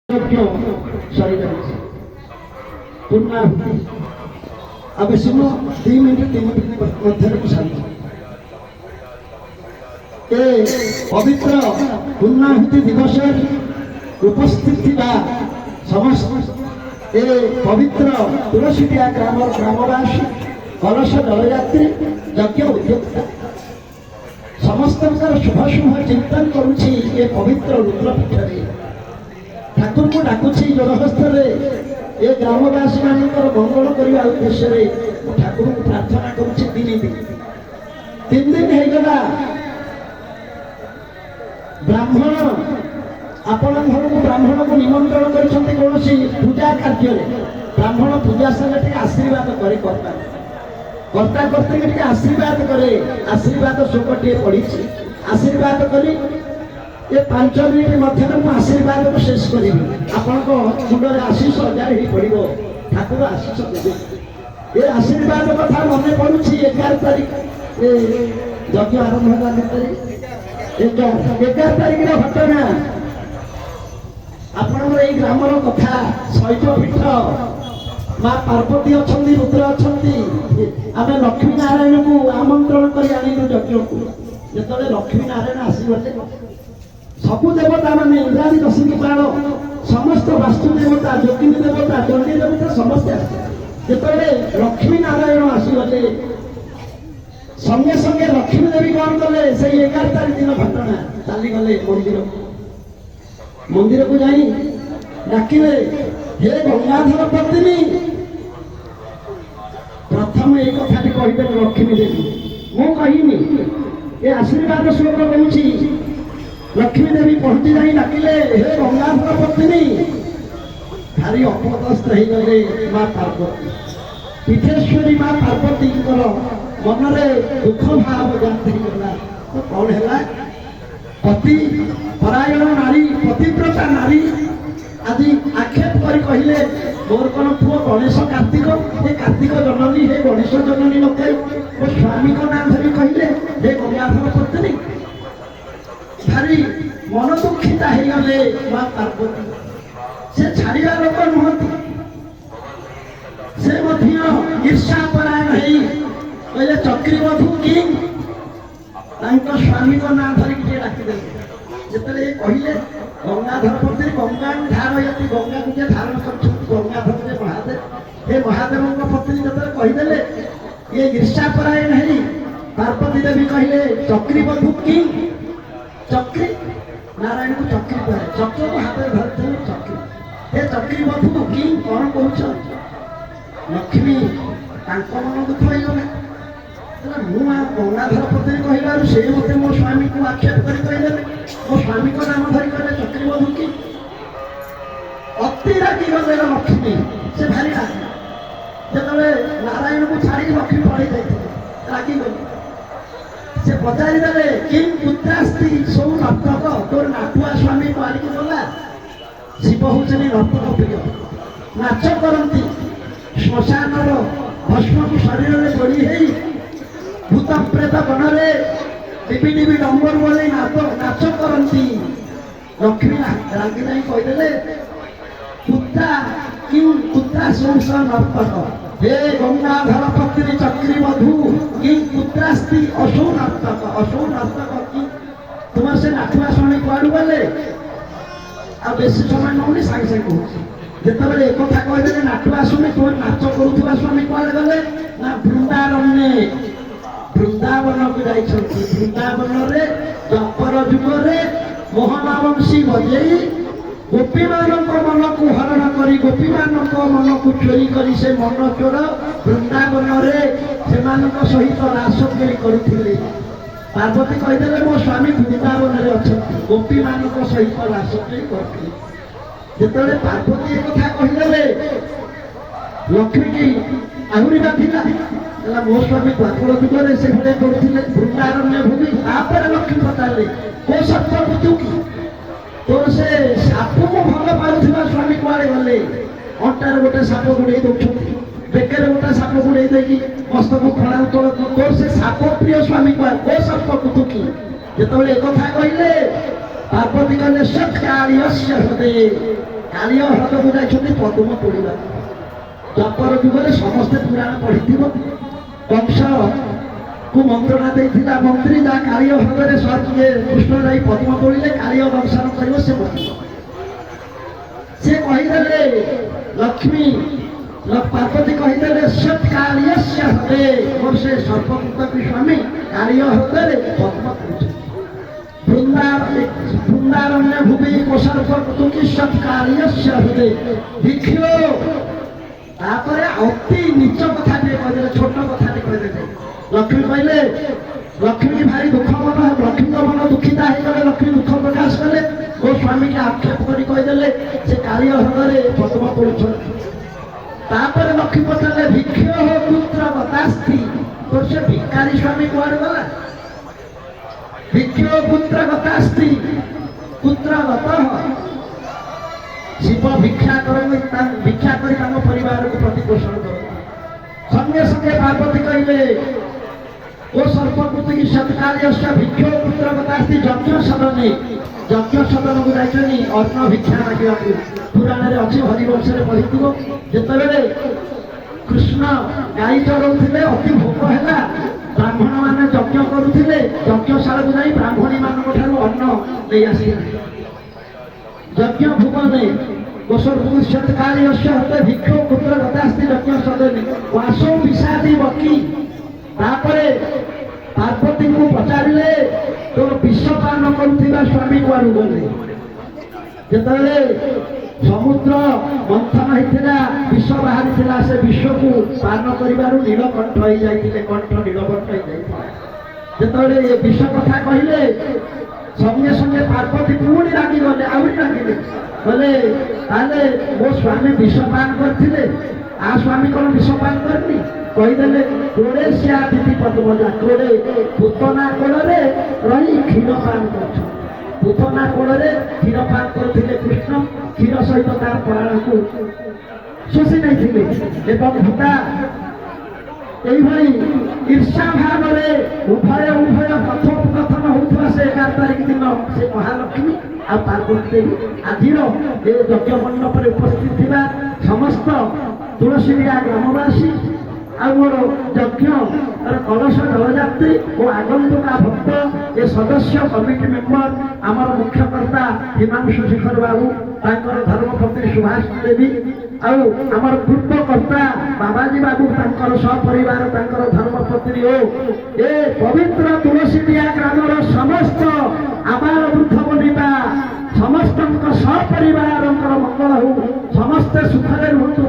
पूर्णाहुति अब सुनो 2 minute 3 minute मध्य शांति पवित्र पूर्णाहुति दिवस उपस्थित थिबा समस्त ए पवित्र तुलसीटिया ग्रामवासी कलश जलयात्री यज्ञ उद्योक्ता समस्त शुभ शुभ चिंतन करुछि ए पवित्र रुद्रपीठ ठाकुर को डाकुछि जोरहस्त ए ग्रामवासी मानकर मंगल करने उद्देश्य ठाकुर को प्रार्थना करुछि 3 दिन होगा ब्राह्मण आपण घर को ब्राह्मण को निमंत्रण कर कौन पूजा कार्य ब्राह्मण पूजा संगे आशीर्वाद करे कर्ता कर्ता आशीर्वाद करे आशीर्वाद शोकटे पड़ी आशीर्वाद करी ये 5 मिनिट मध्य आशीर्वाद को शेष करी आपण मुंडे आशीष हजार ही पड़ो ठाकुर आशीष देवे ये आशीर्वाद कथा मन पड़ू 11 तारीख यज्ञ आरंभ होगा 11 तारीख घटना आपण ग्राम कथा शैलपीठ माँ पार्वती अच्छा रुद्र अच्छा आम लक्ष्मी नारायण को आमंत्रण कर आनिलु यज्ञ को जो लक्ष्मी नारायण आसगले सबु देवता माने इंद्रादी दशमी प्राण समस्त वास्तु देवता ज्योतिनी देवता चंडी देवता समस्त आसते लक्ष्मी नारायण आसगले संगे संगे लक्ष्मी देवी कौन कले से 11 तारीख दिन घटना चलीगले मंदिर को जाई डाकिले हे गंगाधर पत्नी प्रथम ये कथाटी कहीदे लक्ष्मी देवी मु कहनी ये आशीर्वाद श्लोक कहूँ लक्ष्मी देवी पहुंची जाई डाकिले हे गंगाधर पत्नी भारी अपदस्थ हो गले माँ पार्वती पीठेश्वरी माँ पार्वती मनरे दुख भाव जात होगा तो कौन है पति परायण नारी पतिव्रता नारी आदि आक्षेप कर कहले मोर कौन पुओ गणेश कार्तिक हे कार्तिक जननी हे गणेश जननी नकई मो स्वामी को नाम धरी कहले हे गंगाधर पत्नी भारी मन दुखिता हो गले माँ पार्वती से छाड़ा लोक नुहति से ईर्षा परायण कहले चक्रीबधू किंग स्वामी को नाम धरिक डाकिदे जो कहले गंगाधर पत्नी गंगा धार यदि गंगा को धारण कर गंगाधर महादेव हे महादेव पत्नी जो कहीदे ये ईर्षा परायण है पार्वती देवी कहले चक्रीबधू किंग चक्री नारायण को चक्री कहे चक्र को हाथ में धरते चक्री हे चक्रीबधू किंग कौन कह लक्ष्मी मन दुख होगा गंगाधर पत्नी कहला से मत मो स्वामी को आक्षेप कर कहले मो स्वामी को नाम धरी कहले चक्रीबधू की अति रागी गले लक्ष्मी से भारी रागी जो नारायण को छाड़ी लक्ष्मी पड़े जाते रागी गले से पचारि देले किं पुत्रास्ति सौ नर्तक तोर नाटुआ स्वामी मारिक गला शिव होचनी नर्तक प्रिय नाच करती श्मशान भस्म को शरीर में जोड़ी है भूत प्रेत गणरे डिबी डिबी डंबर बोले नाच करती लक्ष्मी रागी नहीं कहीदे पुत्रा क्यों पुत्रा संस नर्तक हे गंगाधर पत्नी चक्रीबधू किं पुत्रास्ति असौ नर्तक कि तुम से नाटुआ स्वामी कुआड़ू गले आ बेसी समय नौनी सागे सागे कहते एक कथा कहदे नाटुआ स्वामी तुम नाच करुवा स्वामी कुआड़े गले ना वृंदावन को जाइछंती वृंदावन रे द्वापर जुगरे मोहनावंशी बजेई गोपी मानक मन को हरण करी गोपी मानक मन को चोरी करी से मन चोर वृंदावन रे से सहित रासक्री करुथिले पार्वती कहीदे मो स्वामी वृंदावन रे अछंती गोपी मानक सहित रासक्री करथिले जेतले पार्वती एक कथा कहीदे लक्ष्मी की आहुरी बाथिला मो स्वामी द्वापर जुगरे से भले करुथिले वृंदारण्य भूमि तापर लक्ष्मी पचारे को सत्य बुझू की तो से साप को भल पाउथिबा स्वामी कुआड़े गले अंटार गोटे साप गुड़े दौरान बेकर गोटे साप गुड़े देकी मस्तक खड़ा तो से साप प्रिय स्वामी कुआड़े को साप को दुखी जो एक कथा कहले पार्वती कहले सत्यार्यस्य हृदय କାଳିଅ ହ୍ରଦକୁ ଯାଇଛନ୍ତି ପଦ୍ମ ତୋଳିବାକୁ। ଦ୍ୱାପର ଯୁଗରେ ସମସ୍ତେ ପୁରାଣ ପଢିଥିବ। କଂସକୁ ମନ୍ତ୍ରଣା ଦେଇଥିଲା ମନ୍ତ୍ରୀ ଯାହା କାଳିଅ ହ୍ରଦରେ କୃଷ୍ଣ ଯାଇ ପଦ୍ମ ତୋଳିଲେ କାଳିଅ ଦର୍ଶନ କରିବ ସେ ମରିବ। ସେ କହିଦେଲେ ଲକ୍ଷ୍ମୀ ପାର୍ବତୀ କହିଦେଲେ ସତ୍ କାଳିୟସ୍ୟ ହ୍ରଦେ, ମୋର ସେ ସର୍ବକୃତକୀ ସ୍ୱାମୀ କାଳିଅ ହ୍ରଦରେ ପଦ୍ମ ତୋଳିଛନ୍ତି। ବୃନ୍ଦାରଣ୍ୟ ଭୂମି ସର୍ବକୃତକୀ ସତ୍ କାଳିୟସ୍ୟ ହ୍ରଦେ ଦେଖିବ। ତାପରେ ଅତି ନିଚ କଥାଟିଏ କହିଦେଲେ, ଛୋଟ କଥାଟି କହିଦେଲେ। ଲକ୍ଷ୍ମୀ କହିଲେ, ଲକ୍ଷ୍ମୀ ଭାରି ଦୁଃଖ ମନ, ଲକ୍ଷ୍ମୀଙ୍କ ମନ ଦୁଃଖିତା ହେଇଗଲେ। ଲକ୍ଷ୍ମୀ ଦୁଃଖ ପ୍ରକାଶ କଲେ। ମୋ ସ୍ୱାମୀକି ଆକ୍ଷେପ କରି କହିଦେଲେ ସେ କାଳିଅ ହ୍ରଦରେ ପଦ୍ମ ତୋଳୁଛନ୍ତି। ତାପରେ ଲକ୍ଷ୍ମୀ ପଚାରିଲେ ଭିକ୍ଷ ପୁତ୍ର ଗତାସ୍ତି, ତୋର ସେ ଭିକାରୀ ସ୍ୱାମୀ କୁଆଡେ ଗଲା? ଭିକ୍ଷ ପୁତ୍ର ଗତାସ୍ତି, ପୁତ୍ର ଗତ। ଶିବ ଭିକ୍ଷା କରି ତାଙ୍କ ପରିବାରକୁ ପ୍ରତିପୋଷଣ କରନ୍ତି। ସଙ୍ଗେ ସଙ୍ଗେ ପାର୍ବତୀ କହିଲେ ଓ ସର୍ବକୃତକୀ ସତ୍କାର୍ଯ୍ୟ ଭିକ୍ଷ ପୁତ୍ର ଗତାସ୍ତି ଯଜ୍ଞ ସଦନେ, ଯଜ୍ଞ ସଦନକୁ ଯାଇଛନ୍ତି ଅନ୍ନ ଭିକ୍ଷା ମାଗିବାକୁ। ପୁରାଣରେ ଅଛି, ହରିବଂଶରେ ପଢିଥିବ। ଯେତେବେଳେ କୃଷ୍ଣ ଗାଈ ଚରଉଥିଲେ, ଅତି ଭୋକ ହେଲା, ବ୍ରାହ୍ମଣ ମାନେ ଯଜ୍ଞ କରୁଥିଲେ। ଯଜ୍ଞଶାଳାକୁ ଯାଇ ବ୍ରାହ୍ମଣୀ ମାନଙ୍କ ଠାରୁ ଅନ୍ନ ନେଇ ଆସିଥିଲେ। ଯଜ୍ଞ ଭୁବନେ ଭିକ୍ଷ ପୁତ୍ର ଗତାସ୍ତି ଯଜ୍ଞ ସଦନେ ବାସୋ ବିଷାଦି ବକି। ତାପରେ ପାର୍ବତୀଙ୍କୁ ପଚାରିଲେ ତୋର ବିଷପାନ କରୁଥିବା ସ୍ୱାମୀ କୁଆଡୁ ଗଲେ? ଯେତେବେଳେ ସମୁଦ୍ର ମନ୍ଥନ ହେଇଥିଲା, ବିଷ ବାହାରିଥିଲା, ସେ ବିଷକୁ ପାନ କରିବାରୁ ନୀଳକଣ୍ଠ ହେଇଯାଇଥିଲେ, କଣ୍ଠ ନୀଳକଣ୍ଠ ହେଇଯାଇଥିଲା। ଯେତେବେଳେ ଏ ବିଷ କଥା କହିଲେ ସଙ୍ଗେ ସଙ୍ଗେ ପାର୍ବତୀ ପୁଣି ରାଗିଗଲେ, ଆହୁରି ରାଗିଲେ। କହିଲେ ତାହେଲେ ମୋ ସ୍ୱାମୀ ବିଷ ପାନ କରିଥିଲେ, ଆ ସ୍ୱାମୀ କଣ ବିଷ ପାନ କରିନି? କହିଦେଲେ କୋଡେ ସିଆ ଦିଦି ପଦ୍ମଜା, କୋଡେ ପୁତନା କୋଳରେ ରହି କ୍ଷୀର ପାନ କରୁଛନ୍ତି। ପୁତନା କୋଳରେ କ୍ଷୀର ପାନ କରୁଥିଲେ କୃଷ୍ଣ, କ୍ଷୀର ସହିତ ତାର ପ୍ରାଣକୁ ଶୋଷି ନେଇଥିଲେ। ଏବଂ ଭୂତା এইভাবে ঈর্ষা ভাবে উভয় উভয় কথোপকথন হউথিবা সে 11 তারিখ দিন সে মহালক্ষ্মী আর পার্বতী দেবী আজির এই যজ্ঞ মণ্ডপরে উপস্থিত থিবা সমস্ত তুলসীবিয়া গ্রামবাসী আর মোর যজ্ঞ কলস জলযাত্রী ও আগন্তুকা ভক্ত এ সদস্য কমিটি মেম্বর আমার মুখ্যকর্তা হিমাংশু শেখর বাবু তাঙ্কর ধর্মপত্নী সুভাষ দেবী ଆଉ ଆମର ପୂର୍ବକର୍ତ୍ତା ବାବାଜୀ ବାବୁ ତାଙ୍କର ସପରିବାର ତାଙ୍କର ଧର୍ମପତ୍ନୀ ଓ ଏ ପବିତ୍ର ତୁଳସୀଡ଼ିଆ ଗ୍ରାମର ସମସ୍ତ ଆବାଳ ବୃଦ୍ଧ ବନିତା ସମସ୍ତଙ୍କ ସପରିବାରଙ୍କର ମଙ୍ଗଳ ହଉ, ସମସ୍ତେ ସୁଖରେ ରୁହନ୍ତୁ।